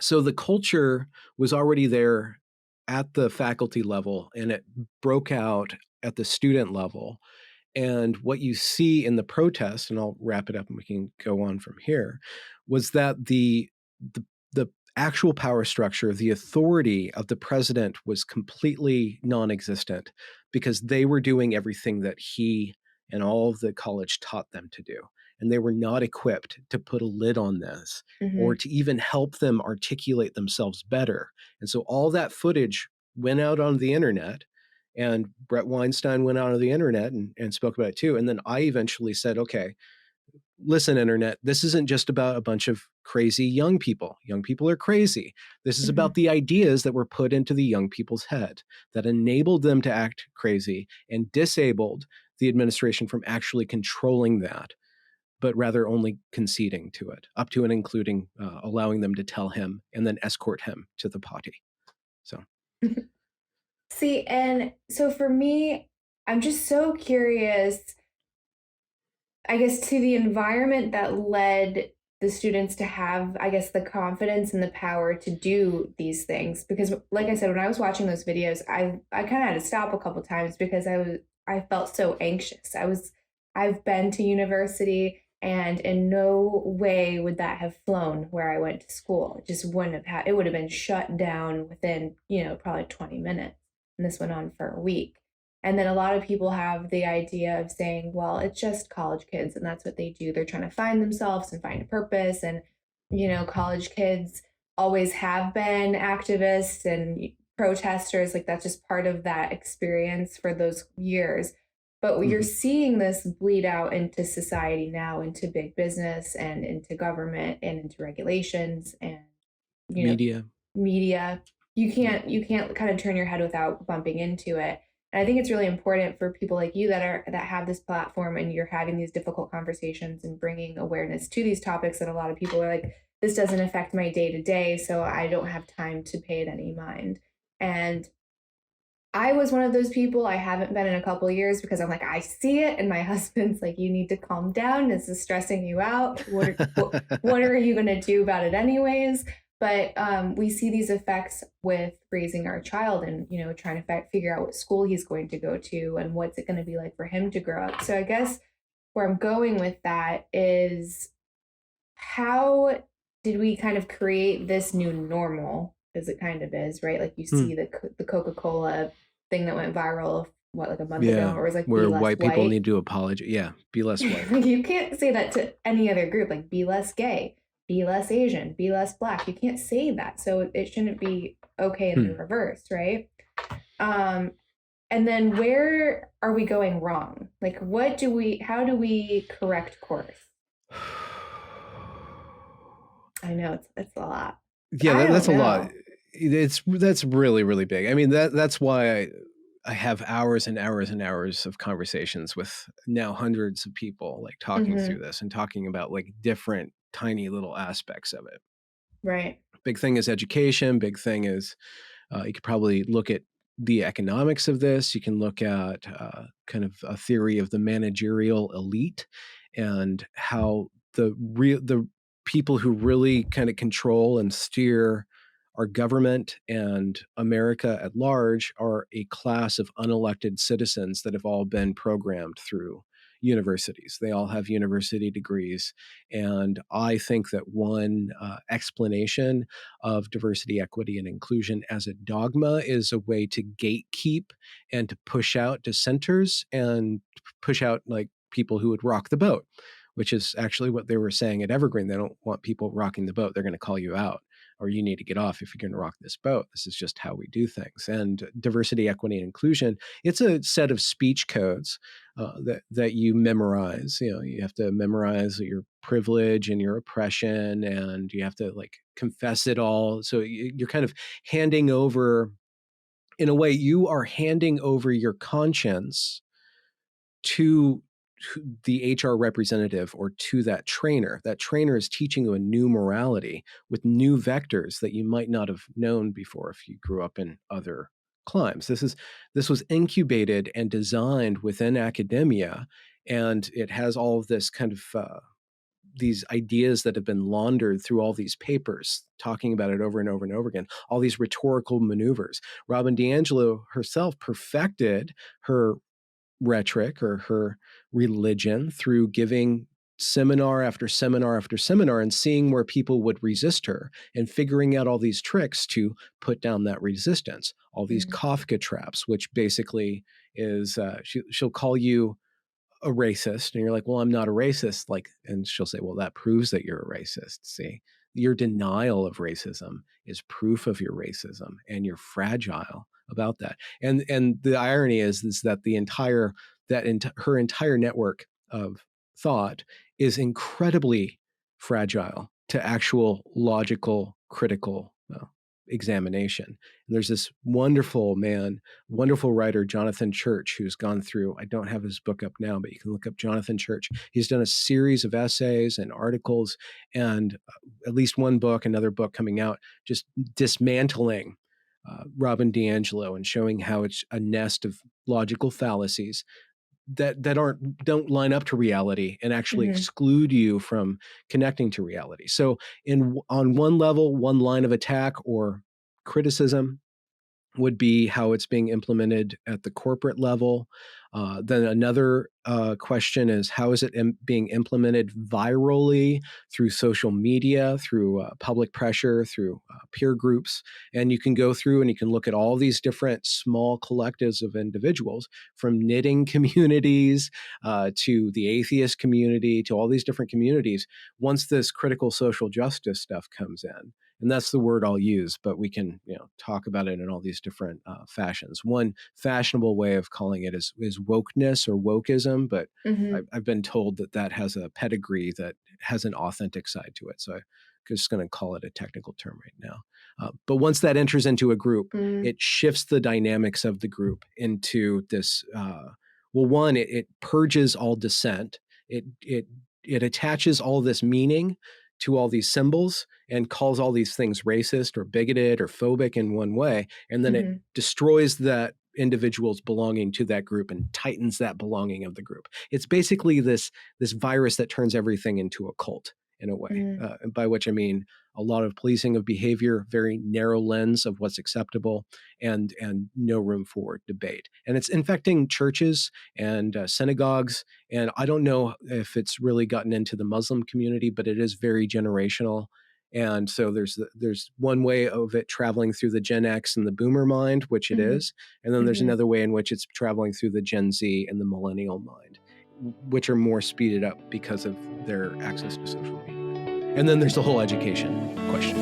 So the culture was already there at the faculty level, and it broke out at the student level. And what you see in the protest, and I'll wrap it up and we can go on from here, was that the actual power structure, the authority of the president was completely non-existent because they were doing everything that he and all of the college taught them to do. And they were not equipped to put a lid on this or Hmm. to even help them articulate themselves better. And so all that footage went out on the internet, and Brett Weinstein went out on the internet and spoke about it too. And then I eventually said, okay, listen, internet, this isn't just about a bunch of crazy young people. Young people are crazy. This is Hmm. about the ideas that were put into the young people's head that enabled them to act crazy and disabled the administration from actually controlling that, but rather only conceding to it, up to and including allowing them to tell him and then escort him to the potty. So, See, and so for me, I'm just so curious, I guess, to the environment that led the students to have, I guess, the confidence and the power to do these things. Because, like I said, when I was watching those videos, I kind of had to stop a couple times because I felt so anxious. I've been to university, and in no way would that have flown where I went to school. It just wouldn't have had. It would have been shut down within, probably 20 minutes, and this went on for a week. And then a lot of people have the idea of saying, well, it's just college kids and that's what they do. They're trying to find themselves and find a purpose. And, college kids always have been activists and protesters. Like that's just part of that experience for those years. But you're mhm. seeing this bleed out into society now, into big business and into government and into regulations and, you know, Media. media. you Yeah. can't you can't kind of turn your head without bumping into it. And I think it's really important for people like you that have this platform and you're having these difficult conversations and bringing awareness to these topics that a lot of people are like, this doesn't affect my day to day, so I don't have time to pay it any mind. And I was one of those people. I haven't been in a couple of years because I'm like, I see it, and my husband's like, you need to calm down. This is stressing you out. What are you going to do about it anyways? But we see these effects with raising our child, and trying to figure out what school he's going to go to and what's it going to be like for him to grow up. So I guess where I'm going with that is, how did we kind of create this new normal? Because it kind of is, right? Like you Hmm. see the Coca-Cola thing that went viral, what, like a month ago, Yeah, where it was like, be where less white people white. need to apologize. Yeah, be less white. Like you can't say that to any other group. Like, be less gay, be less Asian, be less black. You can't say that. So it shouldn't be okay in the Hmm. reverse, right? Um, and then where are we going wrong? Like, how do we correct course? I know it's a lot. Yeah, I that's don't a lot. know. That's really really big. I mean that's why I have hours and hours and hours of conversations with now hundreds of people, like talking through Hmm. this and talking about like different tiny little aspects of it. Right. Big thing is education. Big thing is you could probably look at the economics of this. You can look at kind of a theory of the managerial elite and how the people who really kind of control and steer our government and America at large are a class of unelected citizens that have all been programmed through universities. They all have university degrees. And I think that one explanation of diversity, equity, and inclusion as a dogma is a way to gatekeep and to push out dissenters and push out like people who would rock the boat, which is actually what they were saying at Evergreen. They don't want people rocking the boat. They're going to call you out or you need to get off if you're going to rock this boat. This is just how we do things. And diversity, equity, and inclusion, it's a set of speech codes that you memorize. You know, you have to memorize your privilege and your oppression, and you have to like confess it all. So you're kind of handing over, in a way, you are handing over your conscience to the HR representative or to that trainer. That trainer is teaching you a new morality with new vectors that you might not have known before if you grew up in other climes. This was incubated and designed within academia, and it has all of this kind of these ideas that have been laundered through all these papers, talking about it over and over and over again, all these rhetorical maneuvers. Robin DiAngelo herself perfected her rhetoric or her religion through giving seminar after seminar after seminar and seeing where people would resist her and figuring out all these tricks to put down that resistance, all these Mm. Kafka traps, which basically is she'll call you a racist and you're like, well, I'm not a racist, like, and she'll say, well, that proves that you're a racist. See, your denial of racism is proof of your racism and you're fragile about that. And the irony is that her entire network of thought is incredibly fragile to actual logical critical examination. And there's this wonderful writer, Jonathan Church, who's gone through, I don't have his book up now, but you can look up Jonathan Church. He's done a series of essays and articles and at least one book, another book coming out, just dismantling Robin DiAngelo and showing how it's a nest of logical fallacies that don't line up to reality and actually Mhm. exclude you from connecting to reality. So on one level, one line of attack or criticism would be how it's being implemented at the corporate level. Then another question is how is it being implemented virally through social media, through public pressure, through peer groups. And you can go through and you can look at all these different small collectives of individuals, from knitting communities to the atheist community, to all these different communities. Once this critical social justice stuff comes in, and that's the word I'll use, but we can talk about it in all these different fashions. One fashionable way of calling it is wokeness or wokeism, but Mhm. I've been told that has a pedigree that has an authentic side to it. So I'm just going to call it a technical term right now. But once that enters into a group, Mm. it shifts the dynamics of the group into this. Well, one, it purges all dissent. It attaches all this meaning to all these symbols and calls all these things racist or bigoted or phobic in one way. And then it Mhm. destroys that individual's belonging to that group and tightens that belonging of the group. It's basically this virus that turns everything into a cult in a way, Mm. by which I mean a lot of policing of behavior, very narrow lens of what's acceptable, and no room for debate. And it's infecting churches and synagogues. And I don't know if it's really gotten into the Muslim community, but it is very generational. And so there's one way of it traveling through the Gen X and the Boomer mind, which it Mhm. is, and then there's Mhm. another way in which it's traveling through the Gen Z and the Millennial mind, which are more speeded up because of their access to social media. And then there's the whole education question.